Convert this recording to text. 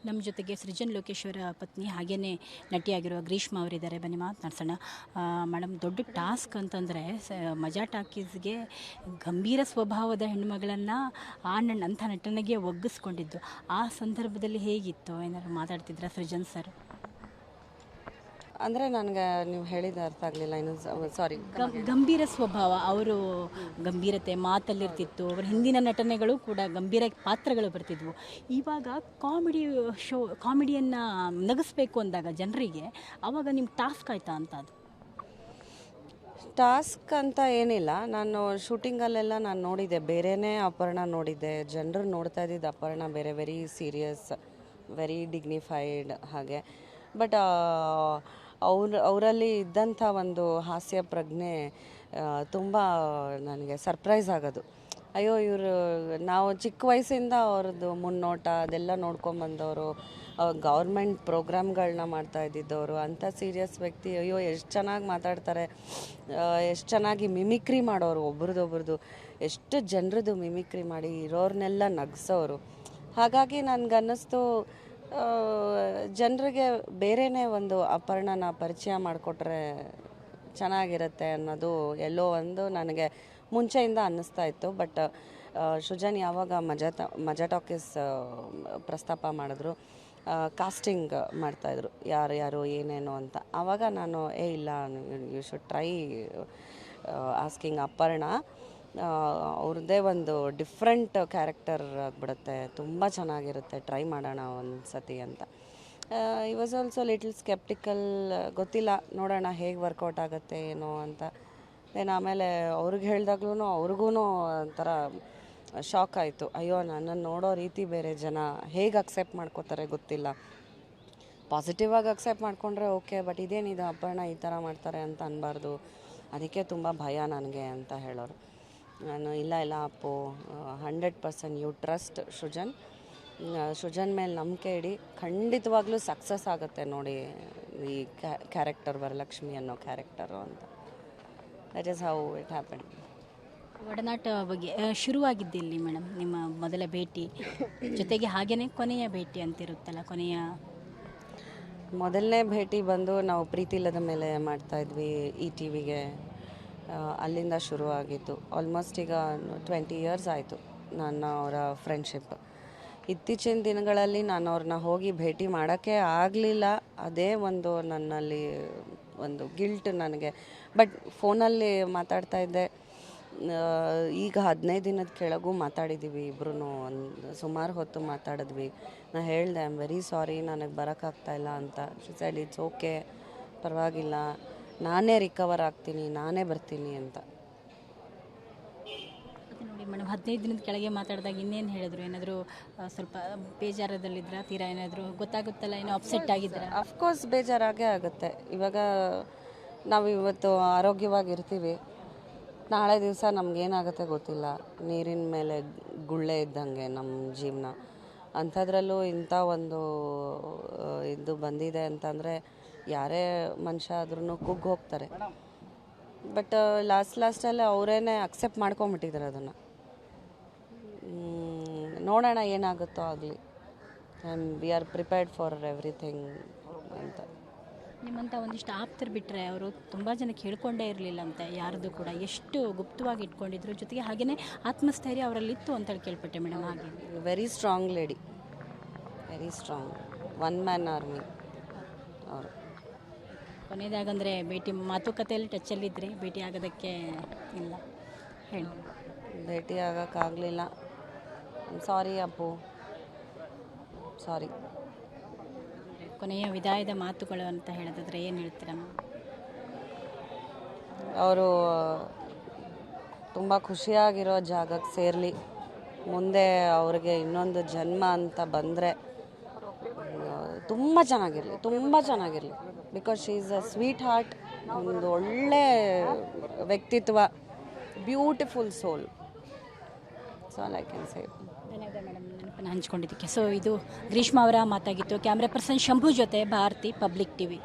ನಮ್ಮ ಜೊತೆಗೆ ಸೃಜನ್ ಲೋಕೇಶ್ ಅವರ ಪತ್ನಿ ಹಾಗೆಯೇ ನಟಿಯಾಗಿರುವ ಗ್ರೀಷ್ಮಾ ಅವರಿದ್ದಾರೆ. ಬನ್ನಿ ಮಾತನಾಡ್ಸೋಣ. ಮೇಡಮ್, ದೊಡ್ಡ ಟಾಸ್ಕ್ ಅಂತಂದರೆ ಮಜಾ ಟಾಕೀಸ್ಗೆ ಗಂಭೀರ ಸ್ವಭಾವದ ಹೆಣ್ಣುಮಗಳನ್ನು ಅಂಥ ನಟನೆಗೆ ಒಗ್ಗಿಸ್ಕೊಂಡಿದ್ದು. ಆ ಸಂದರ್ಭದಲ್ಲಿ ಹೇಗಿತ್ತು? ಏನಾದ್ರು ಮಾತಾಡ್ತಿದ್ರ ಸೃಜನ್ ಸರ್? ಅಂದರೆ ನನಗೆ ನೀವು ಹೇಳಿದ ಅರ್ಥ ಆಗಲಿಲ್ಲ. ಇನ್ನು ಸಾರಿ. ಗಂಭೀರ ಸ್ವಭಾವ, ಅವರು ಗಂಭೀರತೆ ಮಾತಲ್ಲಿರ್ತಿತ್ತು. ಅವರ ಹಿಂದಿನ ನಟನೆಗಳು ಕೂಡ ಗಂಭೀರ ಪಾತ್ರಗಳು ಬರ್ತಿದ್ವು. ಇವಾಗ ಕಾಮಿಡಿಯನ್ನು ನಗಿಸ್ಬೇಕು ಅಂದಾಗ ಜನರಿಗೆ, ಆವಾಗ ನಿಮ್ಮ ಟಾಸ್ಕ್ ಆಯ್ತಾ ಅಂತ? ಅದು ಟಾಸ್ಕ್ ಅಂತ ಏನಿಲ್ಲ. ನಾನು ಶೂಟಿಂಗಲ್ಲೆಲ್ಲ ನಾನು ನೋಡಿದ್ದೆ, ಬೇರೆಯೇ ಅಪರ್ಣ ನೋಡಿದ್ದೆ. ಜನರು ನೋಡ್ತಾ ಇದ್ದಿದ್ದು ಅಪರ್ಣ ಬೇರೆ, ವೆರಿ ಸೀರಿಯಸ್, ವೆರಿ ಡಿಗ್ನಿಫೈಡ್ ಹಾಗೆ. ಬಟ್ ಅವರಲ್ಲಿ ಇದ್ದಂಥ ಒಂದು ಹಾಸ್ಯ ಪ್ರಜ್ಞೆ ತುಂಬ ನನಗೆ ಸರ್ಪ್ರೈಸ್ ಆಗೋದು. ಅಯ್ಯೋ, ಇವರು ನಾವು ಚಿಕ್ಕ ವಯಸ್ಸಿಂದ ಅವ್ರದ್ದು ಮುನ್ನೋಟ ಅದೆಲ್ಲ ನೋಡ್ಕೊಂಬಂದವರು, ಗೌರ್ಮೆಂಟ್ ಪ್ರೋಗ್ರಾಮ್ಗಳನ್ನ ಮಾಡ್ತಾ ಇದ್ದಿದ್ದವರು, ಅಂಥ ಸೀರಿಯಸ್ ವ್ಯಕ್ತಿ. ಅಯ್ಯೋ, ಎಷ್ಟು ಚೆನ್ನಾಗಿ ಮಾತಾಡ್ತಾರೆ, ಎಷ್ಟು ಚೆನ್ನಾಗಿ ಮಿಮಿಕ್ರಿ ಮಾಡೋರು, ಒಬ್ರದ್ದೊಬ್ರದ್ದು ಎಷ್ಟು ಜನರದ್ದು ಮಿಮಿಕ್ರಿ ಮಾಡಿ ಇರೋರ್ನೆಲ್ಲ ನಗಿಸೋರು. ಹಾಗಾಗಿ ನನಗನ್ನಿಸ್ತು, ಜನರಿಗೆ ಬೇರೆಯೇ ಒಂದು ಅಪರ್ಣನ ಪರಿಚಯ ಮಾಡಿಕೊಟ್ರೆ ಚೆನ್ನಾಗಿರುತ್ತೆ ಅನ್ನೋದು ಎಲ್ಲೋ ಒಂದು ನನಗೆ ಮುಂಚೆಯಿಂದ ಅನ್ನಿಸ್ತಾ ಇತ್ತು. ಬಟ್ ಸೃಜನ್ ಯಾವಾಗ ಮಜಾ ಟಾಕೀಸ್ ಪ್ರಸ್ತಾಪ ಮಾಡಿದ್ರು, ಕಾಸ್ಟಿಂಗ್ ಮಾಡ್ತಾಯಿದ್ರು ಯಾರು ಏನೇನು ಅಂತ, ಆವಾಗ ನಾನು ಇಲ್ಲ, you should try asking Aparna. ಅವ್ರದ್ದೇ ಒಂದು ಡಿಫ್ರೆಂಟ್ ಕ್ಯಾರೆಕ್ಟರ್ ಆಗಿಬಿಡುತ್ತೆ, ತುಂಬ ಚೆನ್ನಾಗಿರುತ್ತೆ, ಟ್ರೈ ಮಾಡೋಣ ಒಂದು ಸತಿ ಅಂತ. I was also little sceptical, ಗೊತ್ತಿಲ್ಲ, ನೋಡೋಣ ಹೇಗೆ ವರ್ಕೌಟ್ ಆಗುತ್ತೆ ಏನೋ ಅಂತ. ದೆನ್ ಆಮೇಲೆ ಅವ್ರಿಗೆ ಹೇಳಿದಾಗ್ಲೂ ಅವ್ರಿಗೂ ಒಂಥರ ಶಾಕ್ ಆಯಿತು. ಅಯ್ಯೋ, ನನ್ನನ್ನು ನೋಡೋ ರೀತಿ ಬೇರೆ, ಜನ ಹೇಗೆ ಅಕ್ಸೆಪ್ಟ್ ಮಾಡ್ಕೋತಾರೆ ಗೊತ್ತಿಲ್ಲ. ಪಾಸಿಟಿವ್ ಆಗಿ ಅಕ್ಸೆಪ್ಟ್ ಮಾಡಿಕೊಂಡ್ರೆ ಓಕೆ, ಬಟ್ ಇದೇನಿದೆ ಅಪರ್ಣ ಈ ಥರ ಮಾಡ್ತಾರೆ ಅಂತ ಅನ್ನಬಾರ್ದು, ಅದಕ್ಕೆ ತುಂಬ ಭಯ ನನಗೆ ಅಂತ ಹೇಳೋರು. ನಾನು ಇಲ್ಲ ಅಪ್ಪು, 100% ಯು ಟ್ರಸ್ಟ್ ಸೃಜನ್ ಮೇಲೆ ನಂಬಿಕೆ ಇಡಿ, ಖಂಡಿತವಾಗ್ಲೂ ಸಕ್ಸಸ್ ಆಗುತ್ತೆ ನೋಡಿ ಈ ಕ್ಯಾರೆಕ್ಟರ್, ವರಲಕ್ಷ್ಮಿ ಅನ್ನೋ ಕ್ಯಾರೆಕ್ಟರು ಅಂತ. That is how it happen. ಒಡನಾಟ ಬಗ್ಗೆ ಶುರುವಾಗಿದ್ದಿಲ್ಲಿ ಮೇಡಮ್ ನಿಮ್ಮ ಮೊದಲ ಭೇಟಿ, ಜೊತೆಗೆ ಹಾಗೆಯೇ ಕೊನೆಯ ಭೇಟಿ ಅಂತಿರುತ್ತಲ್ಲ, ಮೊದಲನೇ ಭೇಟಿ ಬಂದು ನಾವು ಪ್ರೀತಿಲದ ಮೇಲೆ ಮಾಡ್ತಾಯಿದ್ವಿ ಈ ಟಿ.ವಿಗೆ. ಅಲ್ಲಿಂದ ಶುರುವಾಗಿತ್ತು. ಆಲ್ಮೋಸ್ಟ್ ಈಗ 20 ಇಯರ್ಸ್ ಆಯಿತು ನನ್ನ ಅವರ ಫ್ರೆಂಡ್ಶಿಪ್. ಇತ್ತೀಚಿನ ದಿನಗಳಲ್ಲಿ ನಾನು ಅವ್ರನ್ನ ಹೋಗಿ ಭೇಟಿ ಮಾಡೋಕ್ಕೆ ಆಗಲಿಲ್ಲ. ಅದೇ ಒಂದು ನನ್ನಲ್ಲಿ ಒಂದು ಗಿಲ್ಟ್ ನನಗೆ. ಬಟ್ ಫೋನಲ್ಲಿ ಮಾತಾಡ್ತಾ ಇದ್ದೆ. ಈಗ 15 ದಿನದ ಕೆಳಗೂ ಮಾತಾಡಿದ್ದೀವಿ ಇಬ್ಬರೂ, ಒಂದು ಸುಮಾರು ಹೊತ್ತು ಮಾತಾಡಿದ್ವಿ. ನಾನು ಹೇಳಿದೆ, ಐ ಆಮ್ ವೆರಿ ಸಾರಿ, ನನಗೆ ಬರೋಕ್ಕಾಗ್ತಾಯಿಲ್ಲ ಅಂತ. ಶಿ ಸೆಡ್ ಇಟ್ಸ್ ಓಕೆ, ಪರವಾಗಿಲ್ಲ, ನಾನೇ ರಿಕವರ್ ಆಗ್ತೀನಿ, ನಾನೇ ಬರ್ತೀನಿ ಅಂತ. ನೋಡಿ ಮೇಡಮ್, 15 ದಿನದ ಕೆಳಗೆ ಮಾತಾಡಿದಾಗ ಇನ್ನೇನು ಹೇಳಿದ್ರು? ಏನಾದರೂ ಸ್ವಲ್ಪ ಬೇಜಾರದಲ್ಲಿದ್ರಾ? ತೀರಾ ಏನಾದರೂ ಗೊತ್ತಾಗುತ್ತಲ್ಲ, ಏನೋ ಅಪ್ಸೆಟ್ ಆಗಿದ್ದೀರಾ? ಅಫ್ಕೋರ್ಸ್ ಬೇಜಾರಾಗೇ ಆಗುತ್ತೆ. ಇವಾಗ ನಾವು ಇವತ್ತು ಆರೋಗ್ಯವಾಗಿರ್ತೀವಿ, ನಾಳೆ ದಿವಸ ನಮಗೇನಾಗುತ್ತೆ ಗೊತ್ತಿಲ್ಲ. ನೀರಿನ ಮೇಲೆ ಗುಳ್ಳೆ ಇದ್ದಂಗೆ ನಮ್ಮ ಜೀವನ. ಅಂಥದ್ರಲ್ಲೂ ಇಂಥ ಒಂದು ಇದು ಬಂದಿದೆ ಅಂತಂದರೆ ಯಾರೇ ಮನುಷ್ಯ ಆದ್ರೂ ಕುಗ್ಗಿ ಹೋಗ್ತಾರೆ. ಬಟ್ ಲಾಸ್ಟಲ್ಲಿ ಅವರೇನೆ ಅಕ್ಸೆಪ್ಟ್ ಮಾಡ್ಕೊಂಬಿಟ್ಟಿದ್ದಾರೆ ಅದನ್ನು. ನೋಡೋಣ ಏನಾಗುತ್ತೋ ಆಗಲಿ, and we are prepared for everything ಅಂತ. ನಿಮ್ಮಂಥ ಒಂದಿಷ್ಟು ಆಪ್ತರು ಬಿಟ್ಟರೆ ಅವರು ತುಂಬ ಜನಕ್ಕೆ ಹೇಳ್ಕೊಂಡೇ ಇರಲಿಲ್ಲ ಅಂತ, ಯಾರ್ದು ಕೂಡ ಎಷ್ಟು ಗುಪ್ತವಾಗಿ ಇಟ್ಕೊಂಡಿದ್ರು, ಜೊತೆಗೆ ಹಾಗೆಯೇ ಆತ್ಮಸ್ಥೈರ್ಯ ಅವರಲ್ಲಿತ್ತು ಅಂತ ಕೇಳ್ಪಟ್ಟೆ ಮೇಡಮ್. ಹಾಗೆ very strong lady, very strong, one man army ಅವರು. ಕೊನೆಯದಾಗಂದರೆ ಭೇಟಿ ಮಾತುಕತೆಯಲ್ಲಿ ಟಚ್ಚಲ್ಲಿದ್ದರೆ ಭೇಟಿ ಆಗೋದಕ್ಕೆ ಇಲ್ಲ, ಹೇಳಿ? ಭೇಟಿ ಆಗೋಕ್ಕಾಗಲಿಲ್ಲ. ಸಾರಿ ಅಪ್ಪು, ಸಾರಿ. ಕೊನೆಯ ವಿದಾಯದ ಮಾತುಗಳು ಅಂತ ಹೇಳೋದಾದ್ರೆ ಏನು ಹೇಳ್ತೀರಾ? ಅವರು ತುಂಬ ಖುಷಿಯಾಗಿರೋ ಜಾಗಕ್ಕೆ ಸೇರಲಿ. ಮುಂದೆ ಅವ್ರಿಗೆ ಇನ್ನೊಂದು ಜನ್ಮ ಅಂತ ಬಂದರೆ ತುಂಬ ಚೆನ್ನಾಗಿರಲಿ. Because she is a sweetheart, ಒಂದು ಒಳ್ಳೆ ವ್ಯಕ್ತಿತ್ವ, beautiful soul. So all I can say. ಧನ್ಯವಾದ ಮೇಡಮ್ ನೆನಪನ್ನು ಹಂಚ್ಕೊಂಡಿದ್ದಕ್ಕೆ. ಸೊ ಇದು ಗ್ರೀಷ್ಮಾ ಅವರ ಮಾತಾಗಿತ್ತು. ಕ್ಯಾಮ್ರಾ ಪರ್ಸನ್ ಶಂಭು ಜೊತೆ ಭಾರತಿ, ಪಬ್ಲಿಕ್ ಟಿವಿ.